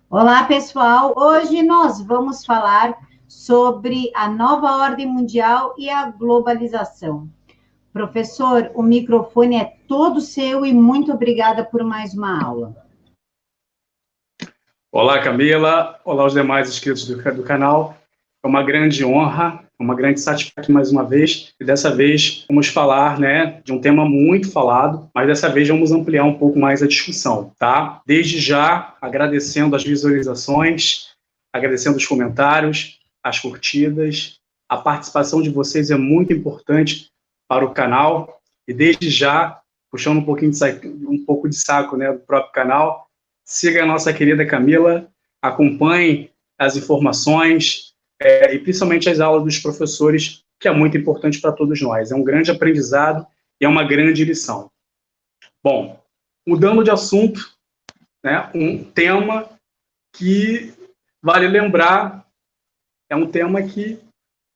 Olá, pessoal. Hoje nós vamos falar sobre a nova ordem mundial e a globalização. Professor, o microfone é todo seu e muito obrigada por mais uma aula. Olá, Camila. Olá, os demais inscritos do canal. É uma grande honra, uma grande satisfação aqui mais uma vez. E dessa vez vamos falar, de um tema muito falado, mas dessa vez vamos ampliar um pouco mais a discussão, tá? Desde já, agradecendo as visualizações, agradecendo os comentários, as curtidas. A participação de vocês é muito importante para o canal. E desde já, puxando um pouco de saco, do próprio canal, siga a nossa querida Camila, acompanhe as informações e principalmente as aulas dos professores, que é muito importante para todos nós. É um grande aprendizado e é uma grande lição. Bom, mudando de assunto, um tema que vale lembrar, é um tema que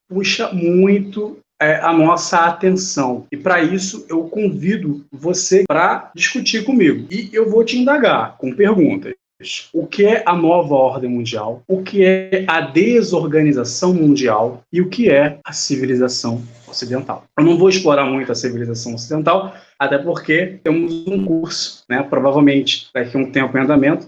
puxa muito a nossa atenção. E para isso eu convido você para discutir comigo. E eu vou te indagar com perguntas. O que é a nova ordem mundial? O que é a desorganização mundial? E o que é a civilização ocidental? Eu não vou explorar muito a civilização ocidental, até porque temos um curso, provavelmente daqui a um tempo em andamento,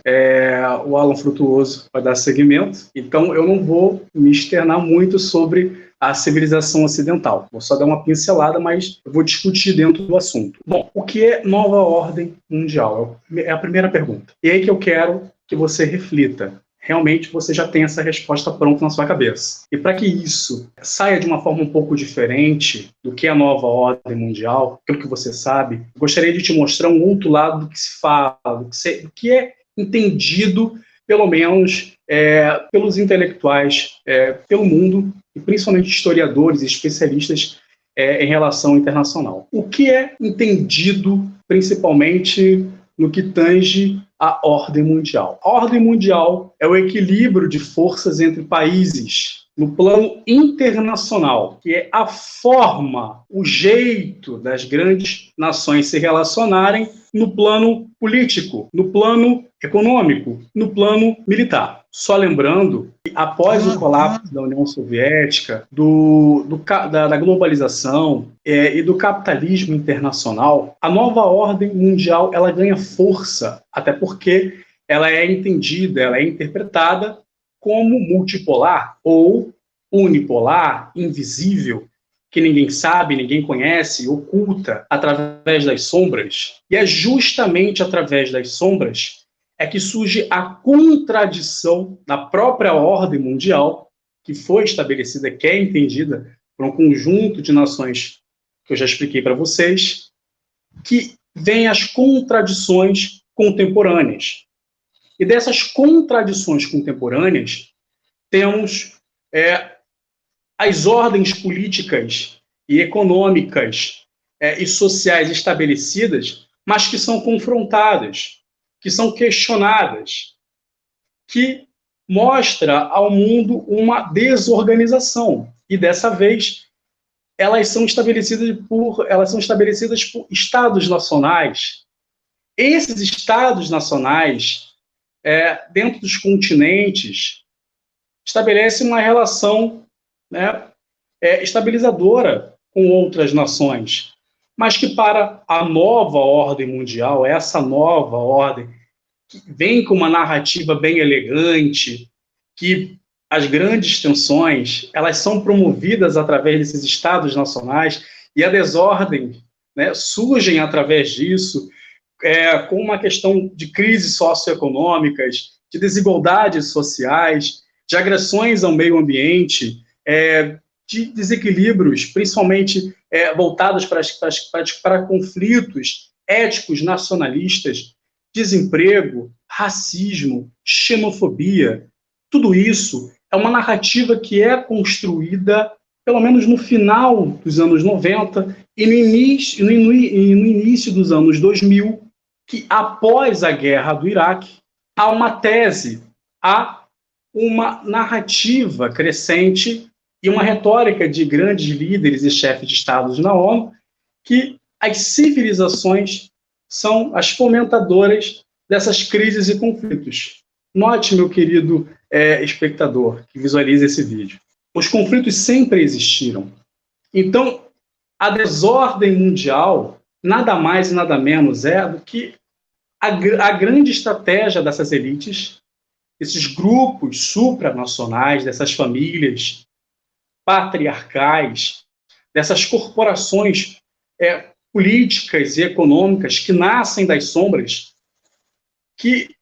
o Alan Frutuoso vai dar seguimento, então eu não vou me externar muito sobre a civilização ocidental. Vou só dar uma pincelada, mas eu vou discutir dentro do assunto. Bom, o que é nova ordem mundial? É a primeira pergunta. E aí que eu quero que você reflita. Realmente você já tem essa resposta pronta na sua cabeça. E para que isso saia de uma forma um pouco diferente do que é a nova ordem mundial, aquilo que você sabe, eu gostaria de te mostrar um outro lado do que se fala, do que é entendido, pelo menos pelos intelectuais, pelo mundo, e principalmente historiadores e especialistas em relação internacional. O que é entendido principalmente no que tange à ordem mundial? A ordem mundial é o equilíbrio de forças entre países no plano internacional, que é a forma, o jeito das grandes nações se relacionarem no plano político, no plano econômico, no plano militar. Só lembrando que após o colapso da União Soviética, da globalização e do capitalismo internacional, a nova ordem mundial ela ganha força, até porque ela é entendida, ela é interpretada como multipolar ou unipolar, invisível, que ninguém sabe, ninguém conhece, oculta através das sombras. E é justamente através das sombras que surge a contradição da própria ordem mundial, que foi estabelecida, que é entendida por um conjunto de nações que eu já expliquei para vocês, que vem as contradições contemporâneas. E dessas contradições contemporâneas, temos as ordens políticas e econômicas e sociais estabelecidas, mas que são confrontadas, que são questionadas, que mostra ao mundo uma desorganização. E dessa vez, elas são estabelecidas por estados nacionais. Esses estados nacionais, dentro dos continentes, estabelecem uma relação estabilizadora com outras nações, mas que para a nova ordem mundial, essa nova ordem, que vem com uma narrativa bem elegante, que as grandes tensões, elas são promovidas através desses estados nacionais, e a desordem surgem através disso, com uma questão de crises socioeconômicas, de desigualdades sociais, de agressões ao meio ambiente, de desequilíbrios, principalmente voltados para conflitos éticos nacionalistas, desemprego, racismo, xenofobia. Tudo isso é uma narrativa que é construída, pelo menos no final dos anos 90 e no início dos anos 2000, que após a guerra do Iraque, há uma tese, há uma narrativa crescente e uma retórica de grandes líderes e chefes de Estados na ONU, que as civilizações são as fomentadoras dessas crises e conflitos. Note, meu querido espectador que visualiza esse vídeo, os conflitos sempre existiram. Então, a desordem mundial nada mais e nada menos é do que a grande estratégia dessas elites, esses grupos supranacionais, dessas famílias patriarcais, dessas corporações políticas e econômicas que nascem das sombras, que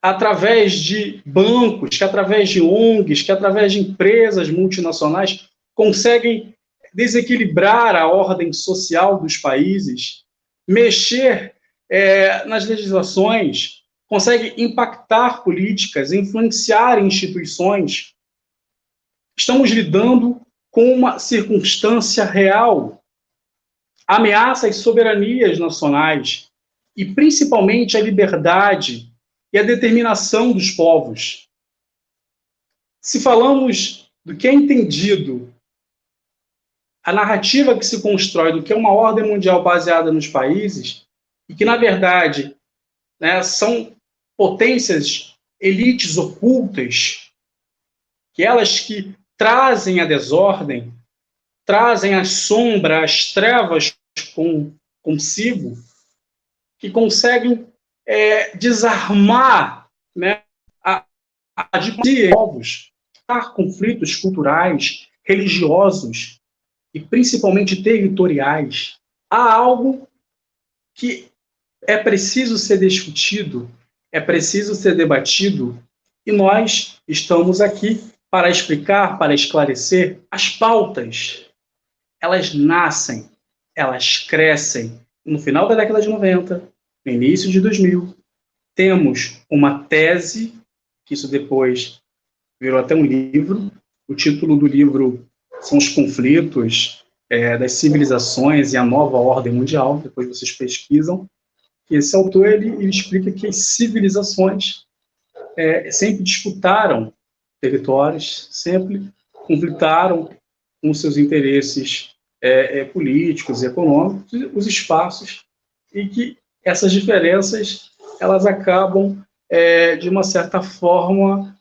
através de bancos, que através de ONGs, que através de empresas multinacionais conseguem desequilibrar a ordem social dos países, mexer nas legislações, conseguem impactar políticas, influenciar instituições. Estamos lidando com uma circunstância real, ameaça às soberanias nacionais e principalmente à liberdade e à determinação dos povos. Se falamos do que é entendido, a narrativa que se constrói do que é uma ordem mundial baseada nos países, e que, na verdade, são potências, elites ocultas, que elas que trazem a desordem, trazem a sombra, as trevas consigo, que conseguem desarmar a diplomacia de povos, conflitos culturais, religiosos e principalmente territoriais. Há algo que é preciso ser discutido, é preciso ser debatido, e nós estamos aqui para explicar, para esclarecer. As pautas, elas nascem, elas crescem. No final da década de 90, no início de 2000, temos uma tese, que isso depois virou até um livro. O título do livro são Os Conflitos das Civilizações e a Nova Ordem Mundial. Depois vocês pesquisam. E esse autor ele explica que as civilizações sempre disputaram territórios, sempre conflitaram com seus interesses políticos e econômicos, os espaços, e que essas diferenças elas acabam, de uma certa forma,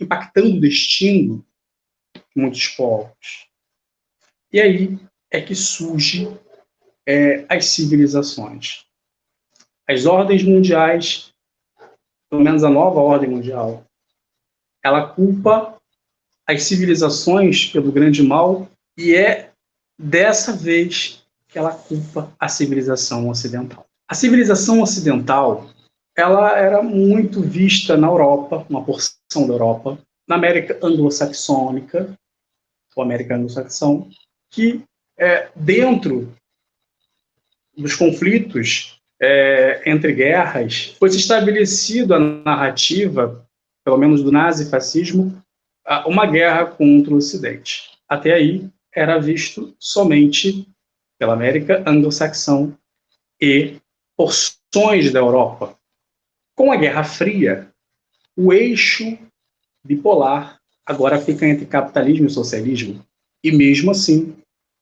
impactando o destino de muitos povos. E aí é que surge as civilizações. As ordens mundiais, pelo menos a nova ordem mundial, ela culpa as civilizações pelo grande mal, e é dessa vez que ela culpa a civilização ocidental. A civilização ocidental, ela era muito vista na Europa, uma porção da Europa, na América anglo-saxônica, ou América anglo-saxão, que dentro dos conflitos entre guerras, foi estabelecida a narrativa, pelo menos do nazifascismo, uma guerra contra o Ocidente. Até aí, era visto somente pela América anglo-saxão e porções da Europa. Com a Guerra Fria, o eixo bipolar agora fica entre capitalismo e socialismo. E mesmo assim,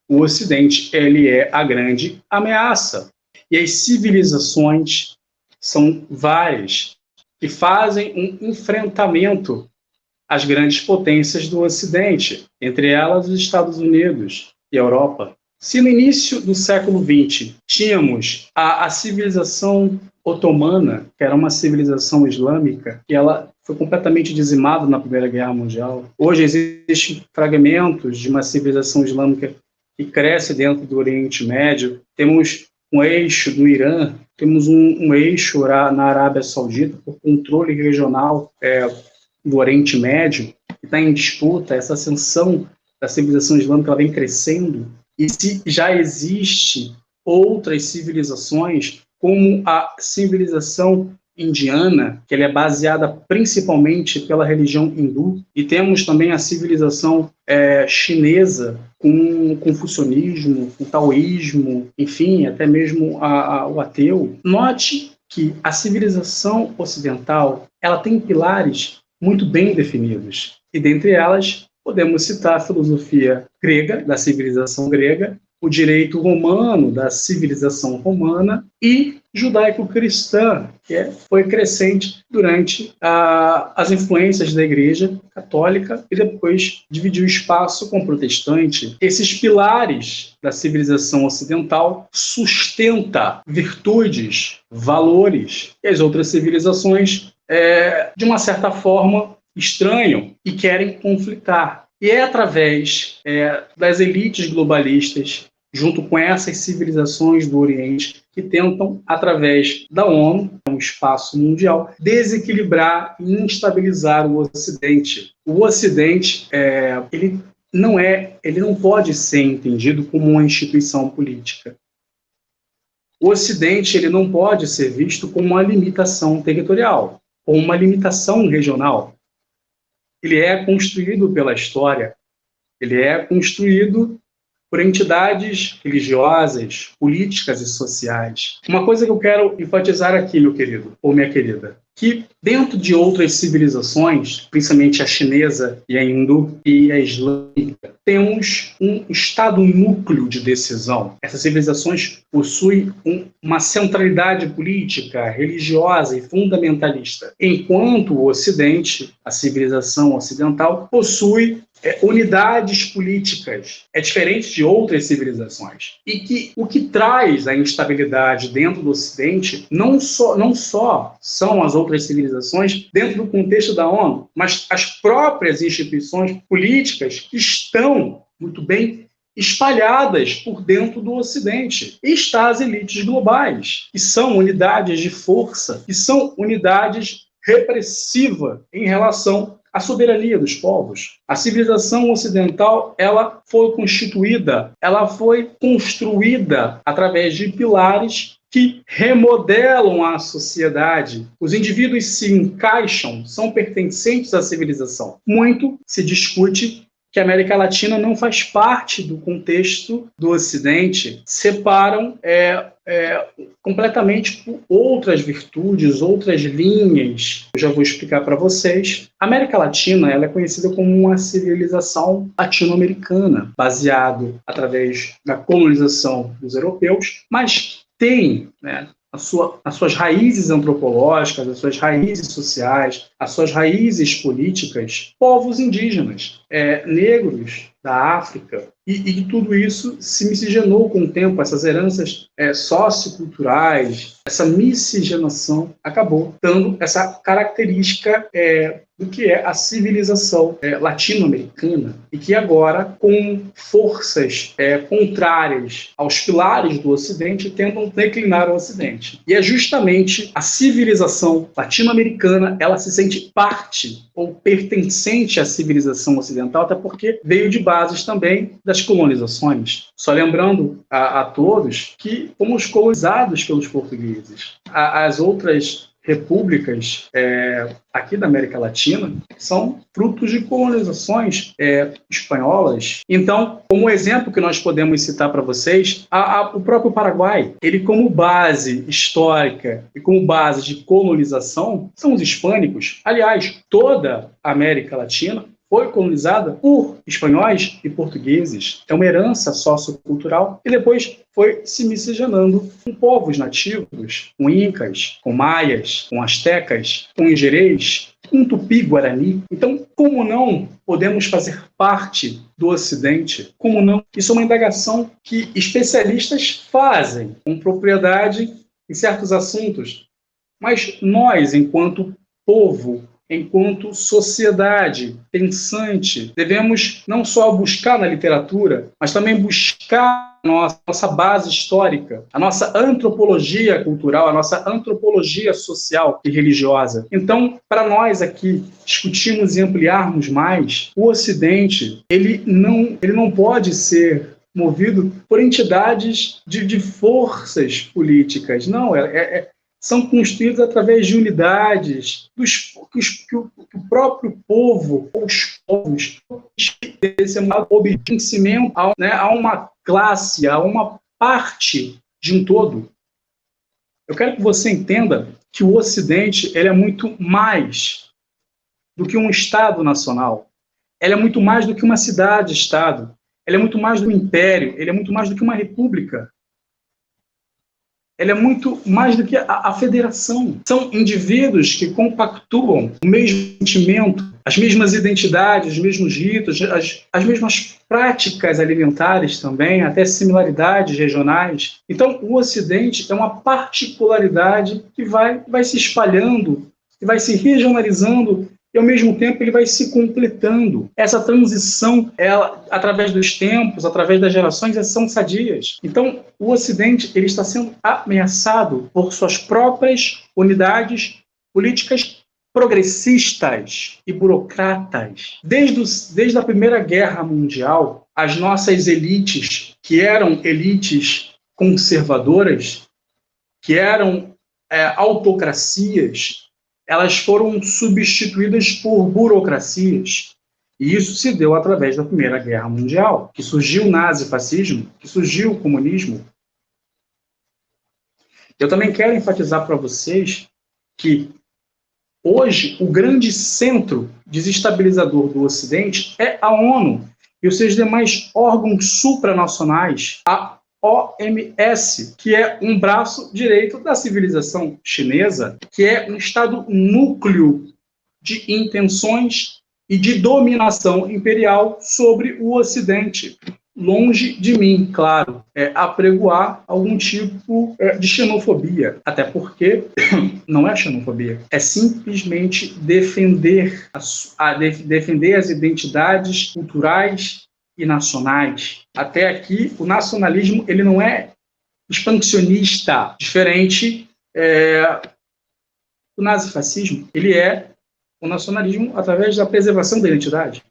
o Ocidente ele é a grande ameaça. E as civilizações são várias que fazem um enfrentamento às grandes potências do Ocidente, entre elas os Estados Unidos e a Europa. Se no início do século XX tínhamos a civilização otomana, que era uma civilização islâmica, e ela foi completamente dizimada na Primeira Guerra Mundial. Hoje existem fragmentos de uma civilização islâmica que cresce dentro do Oriente Médio. Temos um eixo no Irã, temos um eixo na Arábia Saudita por controle regional do Oriente Médio, que está em disputa. Essa ascensão da civilização islâmica ela vem crescendo, e se já existe outras civilizações, como a civilização indiana, que ela é baseada principalmente pela religião hindu, e temos também a civilização chinesa, com o confucionismo, o taoísmo, enfim, até mesmo o ateu. Note que a civilização ocidental ela tem pilares muito bem definidos, e dentre elas podemos citar a filosofia grega, da civilização grega, o direito romano, da civilização romana, e judaico-cristã, que foi crescente durante as influências da Igreja Católica e depois dividiu espaço com o protestante. Esses pilares da civilização ocidental sustenta virtudes, valores que as outras civilizações, de uma certa forma, estranham e querem conflitar. E é através das elites globalistas, junto com essas civilizações do Oriente, que tentam, através da ONU, um espaço mundial, desequilibrar e instabilizar o Ocidente. O Ocidente, ele não pode ser entendido como uma instituição política. O Ocidente, ele não pode ser visto como uma limitação territorial ou uma limitação regional. Ele é construído pela história, ele é construído por entidades religiosas, políticas e sociais. Uma coisa que eu quero enfatizar aqui, meu querido, ou minha querida, que dentro de outras civilizações, principalmente a chinesa e a hindu e a islâmica, temos um estado núcleo de decisão. Essas civilizações possuem uma centralidade política, religiosa e fundamentalista, enquanto o Ocidente, a civilização ocidental, possui unidades políticas. É diferente de outras civilizações. E que o que traz a instabilidade dentro do Ocidente não só são as outras civilizações dentro do contexto da ONU, mas as próprias instituições políticas que estão muito bem espalhadas por dentro do Ocidente. E está as elites globais, que são unidades de força, que são unidades repressivas em relação à soberania dos povos. A civilização ocidental, ela foi constituída, ela foi construída através de pilares que remodelam a sociedade. Os indivíduos se encaixam, são pertencentes à civilização. Muito se discute que a América Latina não faz parte do contexto do Ocidente, separam completamente por outras virtudes, outras linhas. Eu já vou explicar para vocês. A América Latina, ela é conhecida como uma civilização latino-americana, baseado através da colonização dos europeus, mas tem, as suas raízes antropológicas, as suas raízes sociais, as suas raízes políticas, povos indígenas, negros da África, e tudo isso se miscigenou com o tempo. Essas heranças socioculturais, essa miscigenação acabou dando essa característica do que é a civilização latino-americana, e que agora, com forças contrárias aos pilares do Ocidente, tentam declinar o Ocidente. E é justamente a civilização latino-americana, ela se sente parte ou pertencente à civilização ocidental, até porque veio de bases também das colonizações. Só lembrando a todos que fomos colonizados pelos portugueses. As outras repúblicas aqui da América Latina são frutos de colonizações espanholas. Então, como exemplo que nós podemos citar para vocês, o próprio Paraguai, ele como base histórica e como base de colonização, são os hispânicos. Aliás, toda a América Latina foi colonizada por espanhóis e portugueses. É uma herança sociocultural e depois foi se miscigenando com povos nativos, com incas, com maias, com astecas, com ingerês, com tupi-guarani. Então, como não podemos fazer parte do Ocidente? Como não? Isso é uma indagação que especialistas fazem com propriedade em certos assuntos. Mas nós, enquanto povo, enquanto sociedade pensante, devemos não só buscar na literatura, mas também buscar a nossa base histórica, a nossa antropologia cultural, a nossa antropologia social e religiosa. Então, para nós aqui discutirmos e ampliarmos mais, o Ocidente, ele não pode ser movido por entidades de forças políticas. Não, são construídos através de unidades que o próprio povo, os povos, esse obedecimento a uma classe, a uma parte de um todo. Eu quero que você entenda que o Ocidente ele é muito mais do que um Estado nacional. Ele é muito mais do que uma cidade-estado. ele é muito mais do que um império, ele é muito mais do que uma república. Ele é muito mais do que a federação. São indivíduos que compactuam o mesmo sentimento, as mesmas identidades, os mesmos ritos, as mesmas práticas alimentares também, até similaridades regionais. Então, o Ocidente é uma particularidade que vai se espalhando, que vai se regionalizando e, ao mesmo tempo, ele vai se completando. Essa transição, ela, através dos tempos, através das gerações, são sadias. Então, o Ocidente ele está sendo ameaçado por suas próprias unidades políticas progressistas e burocratas. Desde a Primeira Guerra Mundial, as nossas elites, que eram elites conservadoras, que eram autocracias, elas foram substituídas por burocracias. E isso se deu através da Primeira Guerra Mundial, que surgiu o nazifascismo, que surgiu o comunismo. Eu também quero enfatizar para vocês que hoje o grande centro desestabilizador do Ocidente é a ONU e os seus demais órgãos supranacionais, a OMS, que é um braço direito da civilização chinesa, que é um estado núcleo de intenções e de dominação imperial sobre o Ocidente. Longe de mim, claro, apregoar algum tipo de xenofobia, até porque não é xenofobia, é simplesmente defender as identidades culturais e nacionais. Até aqui, o nacionalismo ele não é expansionista, diferente do nazifascismo. Ele é o nacionalismo através da preservação da identidade.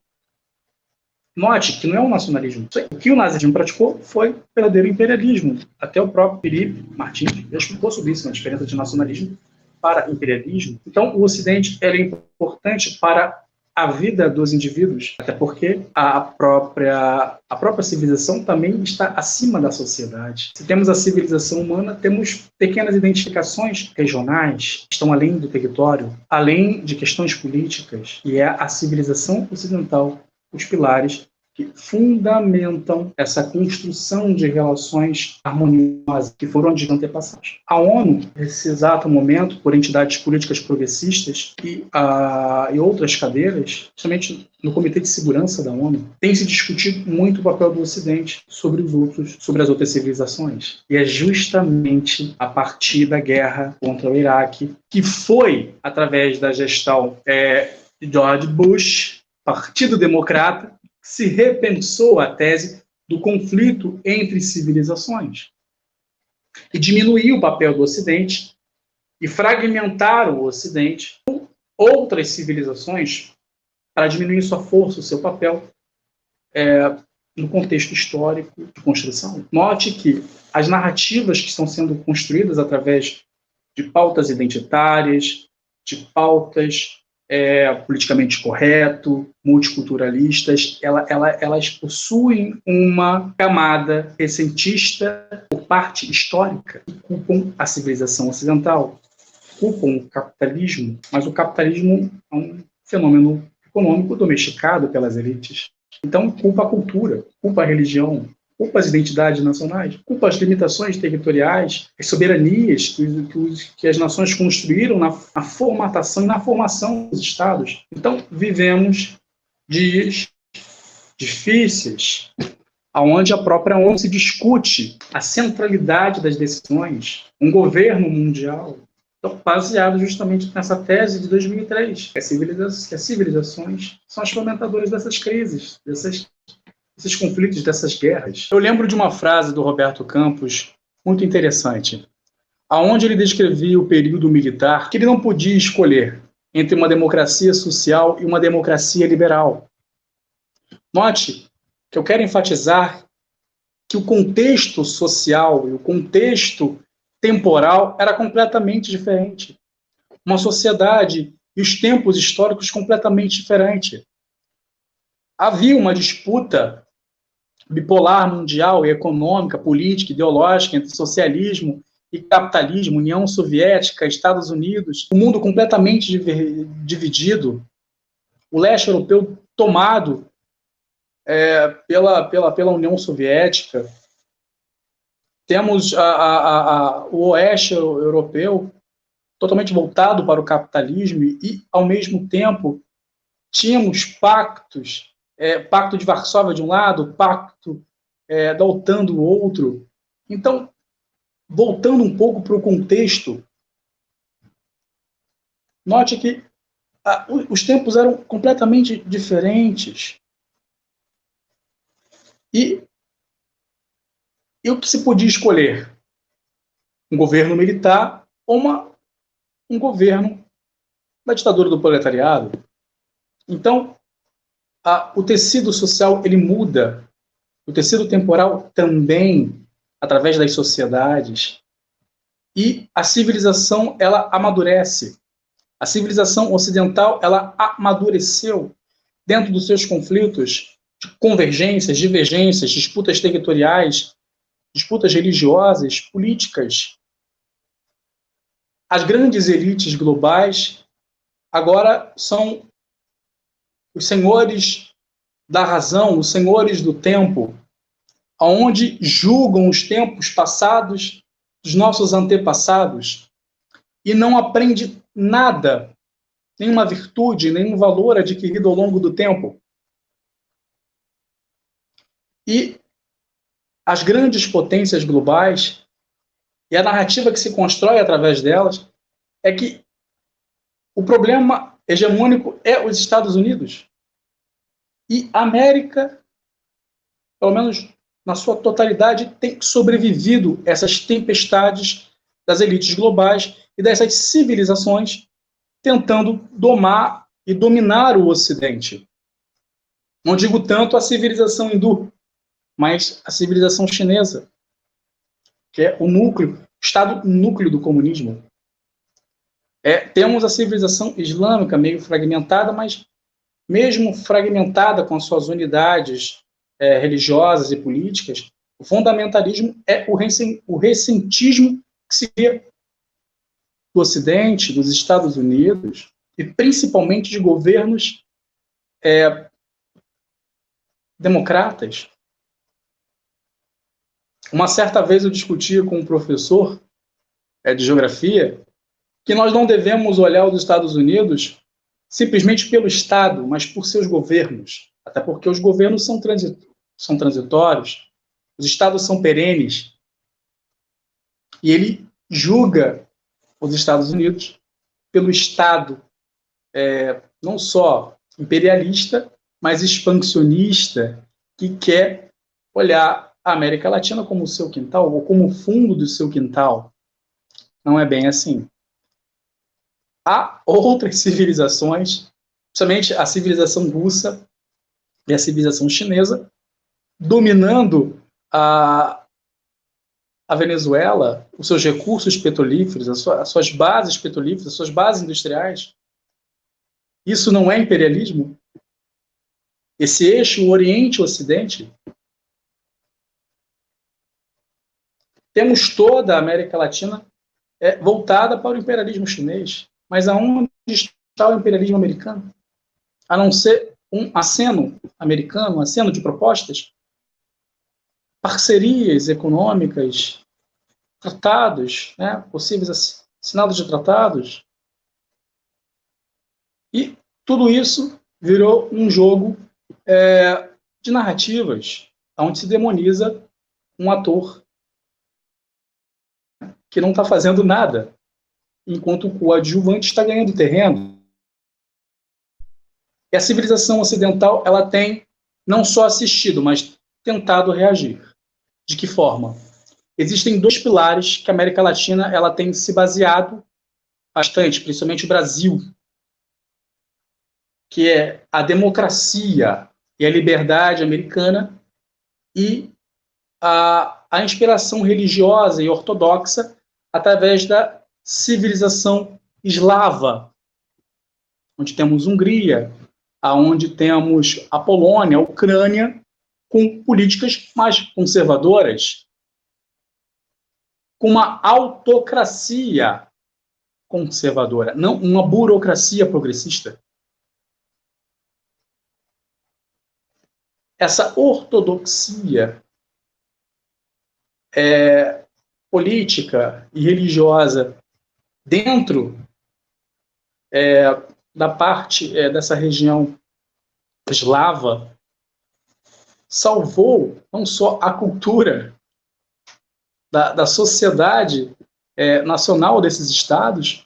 Note que não é um nacionalismo. O que o nazismo praticou foi verdadeiro imperialismo. Até o próprio Felipe Martins já explicou sobre isso, a diferença de nacionalismo para imperialismo. Então, o Ocidente é importante para a vida dos indivíduos, até porque a própria civilização também está acima da sociedade. Se temos a civilização humana, temos pequenas identificações regionais, que estão além do território, além de questões políticas, e é a civilização ocidental, os pilares que fundamentam essa construção de relações harmoniosas que foram de antepassados. A ONU, nesse exato momento, por entidades políticas progressistas e outras cadeiras, justamente no Comitê de Segurança da ONU, tem se discutido muito o papel do Ocidente sobre as outras civilizações. E é justamente a partir da guerra contra o Iraque, que foi através da gestão de George Bush, Partido Democrata, se repensou a tese do conflito entre civilizações e diminuiu o papel do Ocidente e fragmentar o Ocidente com outras civilizações para diminuir sua força, o seu papel no contexto histórico de construção. Note que as narrativas que estão sendo construídas através de pautas identitárias, de pautas politicamente correto, multiculturalistas, elas possuem uma camada recentista por parte histórica e culpam a civilização ocidental, culpam o capitalismo, mas o capitalismo é um fenômeno econômico domesticado pelas elites. Então, culpa a cultura, culpa a religião, culpa as identidades nacionais, culpa as limitações territoriais, as soberanias que as nações construíram na formatação e na formação dos estados. Então, vivemos dias difíceis, onde a própria ONU se discute a centralidade das decisões, um governo mundial, baseado justamente nessa tese de 2003, que as civilizações são as fomentadoras dessas crises, esses conflitos, dessas guerras. Eu lembro de uma frase do Roberto Campos muito interessante, aonde ele descrevia o período militar que ele não podia escolher entre uma democracia social e uma democracia liberal. Note que eu quero enfatizar que o contexto social e o contexto temporal era completamente diferente. Uma sociedade e os tempos históricos completamente diferentes. Havia uma disputa bipolar mundial e econômica, política, ideológica entre socialismo e capitalismo, União Soviética, Estados Unidos, o mundo completamente dividido, o leste europeu tomado pela União Soviética. Temos o oeste europeu totalmente voltado para o capitalismo e, ao mesmo tempo, tínhamos pactos, pacto de Varsóvia de um lado, pacto da OTAN do outro. Então, voltando um pouco para o contexto, note que os tempos eram completamente diferentes. E o que se podia escolher? Um governo militar ou um governo da ditadura do proletariado? Então, o tecido social ele muda, o tecido temporal também, através das sociedades, e a civilização ela amadurece. A civilização ocidental ela amadureceu dentro dos seus conflitos de convergências, divergências, disputas territoriais, disputas religiosas, políticas. As grandes elites globais agora são os senhores da razão, os senhores do tempo, onde julgam os tempos passados dos nossos antepassados e não aprende nada, nenhuma virtude, nenhum valor adquirido ao longo do tempo. E as grandes potências globais e a narrativa que se constrói através delas é que o problema hegemônico é os Estados Unidos. E a América, pelo menos na sua totalidade, tem sobrevivido a essas tempestades das elites globais e dessas civilizações tentando domar e dominar o Ocidente. Não digo tanto a civilização hindu, mas a civilização chinesa, que é o núcleo, o estado núcleo do comunismo. Temos a civilização islâmica meio fragmentada, mas mesmo fragmentada com as suas unidades religiosas e políticas, o fundamentalismo é o ressentismo que se vê do Ocidente, dos Estados Unidos, e principalmente de governos democratas. Uma certa vez eu discutia com um professor de geografia que nós não devemos olhar os Estados Unidos simplesmente pelo Estado, mas por seus governos. Até porque os governos são transitórios, os Estados são perenes. E ele julga os Estados Unidos pelo Estado, não só imperialista, mas expansionista, que quer olhar a América Latina como o seu quintal, ou como o fundo do seu quintal. Não é bem assim. Há outras civilizações, principalmente a civilização russa e a civilização chinesa, dominando a Venezuela, os seus recursos petrolíferos, as suas bases petrolíferas, as suas bases industriais. Isso não é imperialismo? Esse eixo Oriente-Ocidente? Temos toda a América Latina voltada para o imperialismo chinês. Mas aonde está o imperialismo americano? A não ser um aceno americano, um aceno de propostas, parcerias econômicas, tratados, possíveis assinados de tratados. E tudo isso virou um jogo de narrativas, onde se demoniza um ator que não está fazendo nada, enquanto o coadjuvante está ganhando terreno. E a civilização ocidental ela tem não só assistido, mas tentado reagir. De que forma? Existem dois pilares que a América Latina ela tem se baseado bastante, principalmente o Brasil, que é a democracia e a liberdade americana e a inspiração religiosa e ortodoxa através da civilização eslava, onde temos Hungria, onde temos a Polônia, a Ucrânia, com políticas mais conservadoras, com uma autocracia conservadora, não uma burocracia progressista. essa ortodoxia política e religiosa dentro da parte dessa região eslava salvou não só a cultura da sociedade nacional desses estados,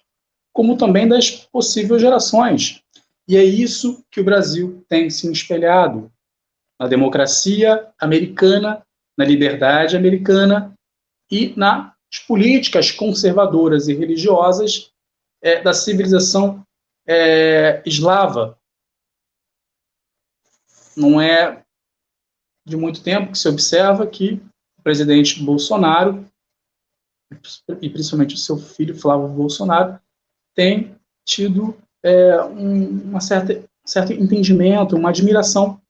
como também das possíveis gerações. E é isso que o Brasil tem se espelhado na democracia americana, na liberdade americana e nas políticas conservadoras e religiosas da civilização eslava. Não é de muito tempo que se observa que o presidente Bolsonaro, e principalmente o seu filho Flávio Bolsonaro, tem tido um certo entendimento, uma admiração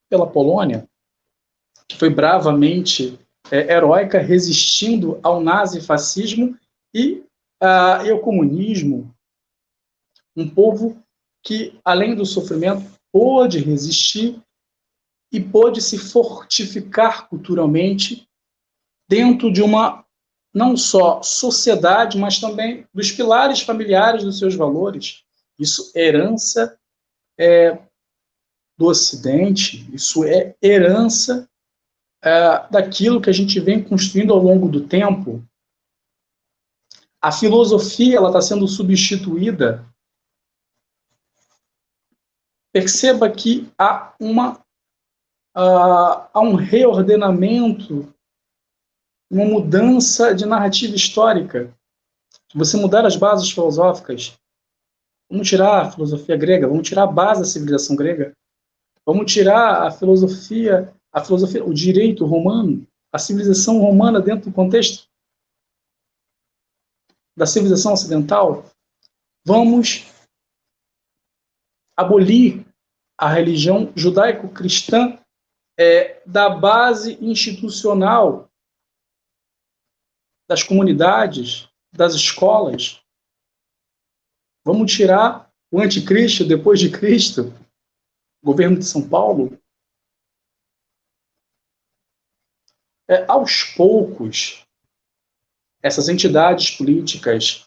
pela Polônia, que foi bravamente heróica, resistindo ao nazifascismo e ao comunismo, um povo que, além do sofrimento, pôde resistir e pôde se fortificar culturalmente dentro de uma, não só sociedade, mas também dos pilares familiares dos seus valores. Isso é herança do Ocidente, isso é herança daquilo que a gente vem construindo ao longo do tempo. A filosofia está sendo substituída. Perceba que há um reordenamento, uma mudança de narrativa histórica. Se você mudar as bases filosóficas, vamos tirar a filosofia grega, vamos tirar a base da civilização grega, vamos tirar a filosofia, o direito romano, a civilização romana dentro do contexto da civilização ocidental, vamos abolir a religião judaico-cristã da base institucional das comunidades, das escolas. Vamos tirar o anticristo depois de Cristo, governo de São Paulo. Aos poucos, essas entidades políticas,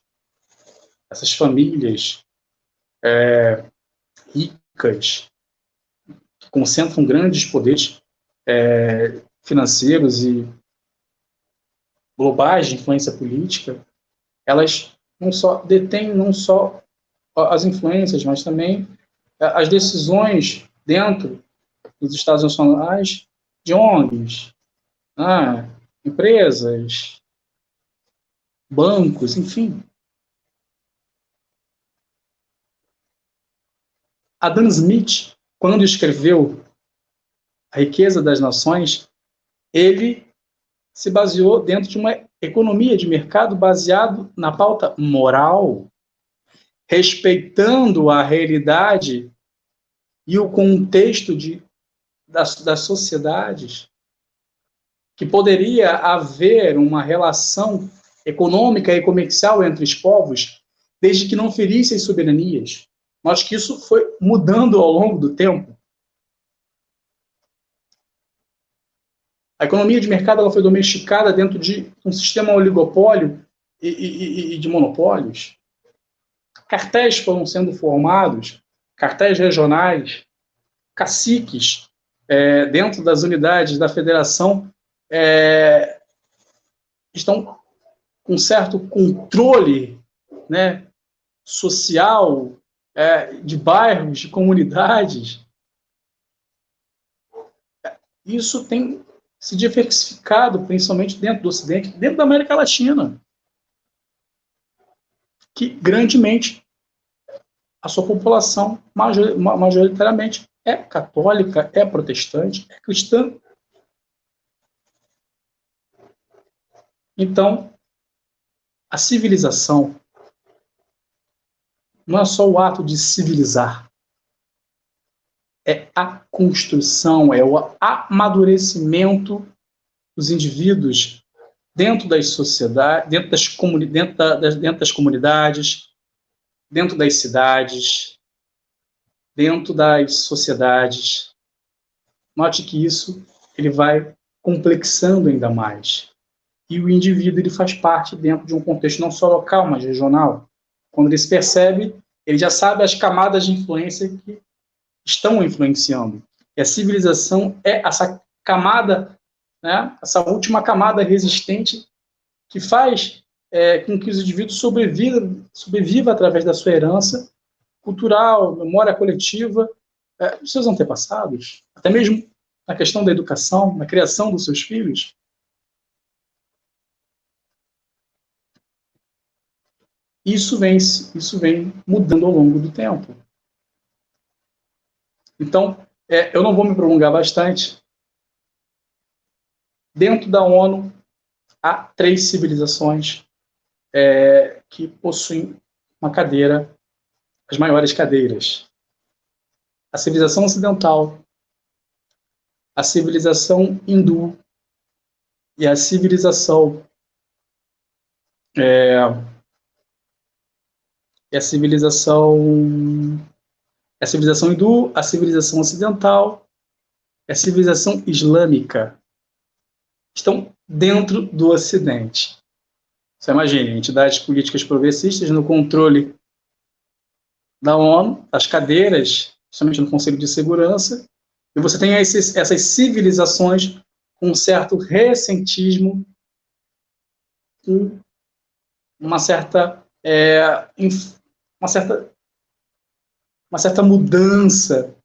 essas famílias ricas, que concentram grandes poderes financeiros e globais de influência política, elas não só detêm as influências, mas também as decisões dentro dos Estados nacionais de ONGs, empresas, bancos, enfim. Adam Smith, quando escreveu A Riqueza das Nações, ele se baseou dentro de uma economia de mercado baseado na pauta moral, respeitando a realidade e o contexto das sociedades, que poderia haver uma relação econômica e comercial entre os povos, desde que não ferissem soberanias. Mas que isso foi mudando ao longo do tempo. A economia de mercado ela foi domesticada dentro de um sistema oligopólio e de monopólios. Cartéis foram sendo formados, cartéis regionais, caciques dentro das unidades da federação estão com certo controle, né, social, de bairros, de comunidades. Isso tem se diversificado, principalmente dentro do Ocidente, dentro da América Latina, que grandemente a sua população, majoritariamente, é católica, é protestante, é cristã. Então, a civilização não é só o ato de civilizar, é a construção, é o amadurecimento dos indivíduos dentro das sociedades, dentro das comunidades, dentro das cidades, dentro das sociedades. note que isso ele vai complexando ainda mais. E o indivíduo ele faz parte dentro de um contexto não só local, mas regional. Quando ele se percebe, ele já sabe as camadas de influência que estão influenciando. E a civilização é essa camada, né, essa última camada resistente que faz com que os indivíduos sobrevivam através da sua herança cultural, memória coletiva, dos seus antepassados, até mesmo na questão da educação, na criação dos seus filhos. Isso vem mudando ao longo do tempo. Então, eu não vou me prolongar bastante. Dentro da ONU, há 3 civilizações que possuem uma cadeira, as maiores cadeiras. A civilização ocidental, a civilização hindu e a civilização hindu, a civilização ocidental, a civilização islâmica estão dentro do Ocidente. Você imagina, entidades políticas progressistas no controle da ONU, as cadeiras, justamente no Conselho de Segurança, e você tem essas civilizações com um certo ressentismo, com uma certa mudança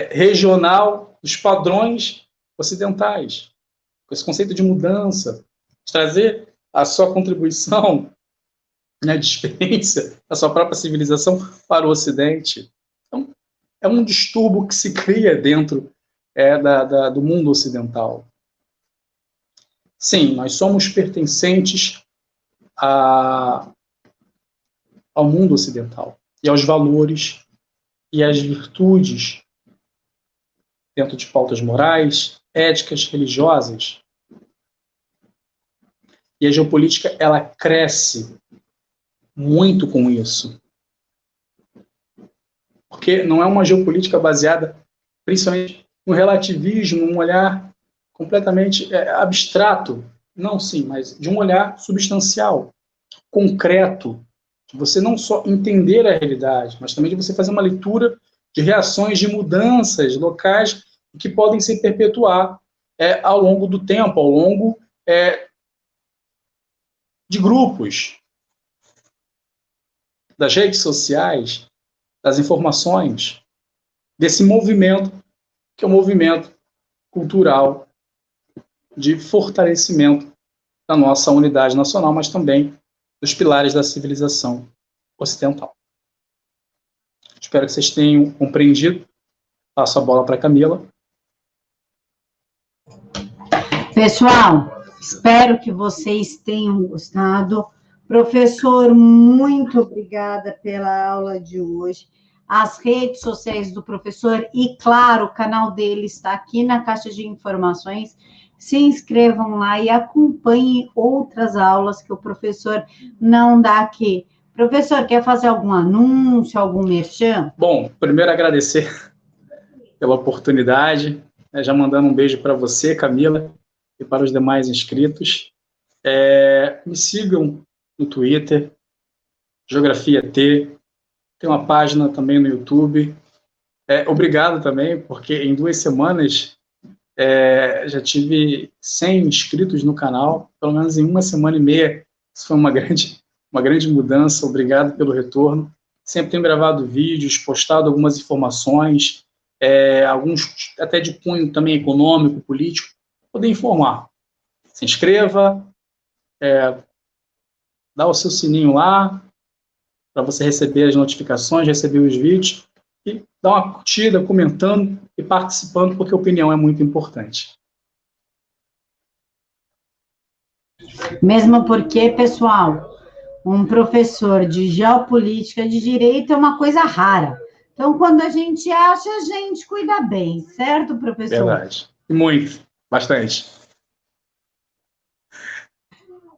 regional dos padrões ocidentais. Com esse conceito de mudança, de trazer a sua contribuição, né, de experiência da sua própria civilização para o Ocidente. Então, é um distúrbio que se cria dentro do mundo ocidental. Sim, nós somos pertencentes ao mundo ocidental e aos valores e às virtudes dentro de pautas morais, éticas, religiosas. E a geopolítica, ela cresce muito com isso. Porque não é uma geopolítica baseada, principalmente, no relativismo, num olhar completamente abstrato. Não, sim, mas de um olhar substancial, concreto, de você não só entender a realidade, mas também de você fazer uma leitura de reações de mudanças locais que podem se perpetuar ao longo do tempo, ao longo de grupos, das redes sociais, das informações, desse movimento, que é um movimento cultural de fortalecimento da nossa unidade nacional, mas também dos pilares da civilização ocidental. Espero que vocês tenham compreendido. Passo a bola para a Camila. Pessoal, espero que vocês tenham gostado. Professor, muito obrigada pela aula de hoje. As redes sociais do professor e, claro, o canal dele está aqui na caixa de informações. Se inscrevam lá e acompanhem outras aulas que o professor não dá aqui. Professor, quer fazer algum anúncio, algum merchan? Bom, primeiro agradecer pela oportunidade, já mandando um beijo para você, Camila, e para os demais inscritos. Me sigam no Twitter, Geografia T, tem uma página também no YouTube. Obrigado também, porque em 2 semanas já tive 100 inscritos no canal, pelo menos em 1 semana e meia. Isso foi uma grande mudança. Obrigado pelo retorno. Sempre tenho gravado vídeos, postado algumas informações, alguns até de cunho também econômico, político, para poder informar. Se inscreva, dá o seu sininho lá, para você receber as notificações, receber os vídeos, e dá uma curtida, comentando e participando, porque a opinião é muito importante. Mesmo porque, pessoal, um professor de geopolítica de direito é uma coisa rara. Então, quando a gente acha, a gente cuida bem, certo, professor? Verdade. E muito, bastante.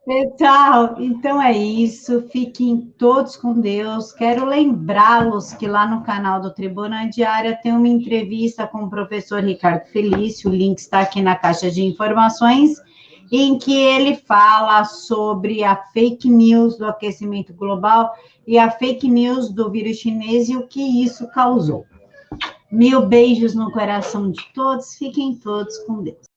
Pessoal, então é isso. Fiquem todos com Deus. Quero lembrá-los que lá no canal do Tribuna Diária tem uma entrevista com o professor Ricardo Felício, o link está aqui na caixa de informações, em que ele fala sobre a fake news do aquecimento global e a fake news do vírus chinês e o que isso causou. Mil beijos no coração de todos. Fiquem todos com Deus.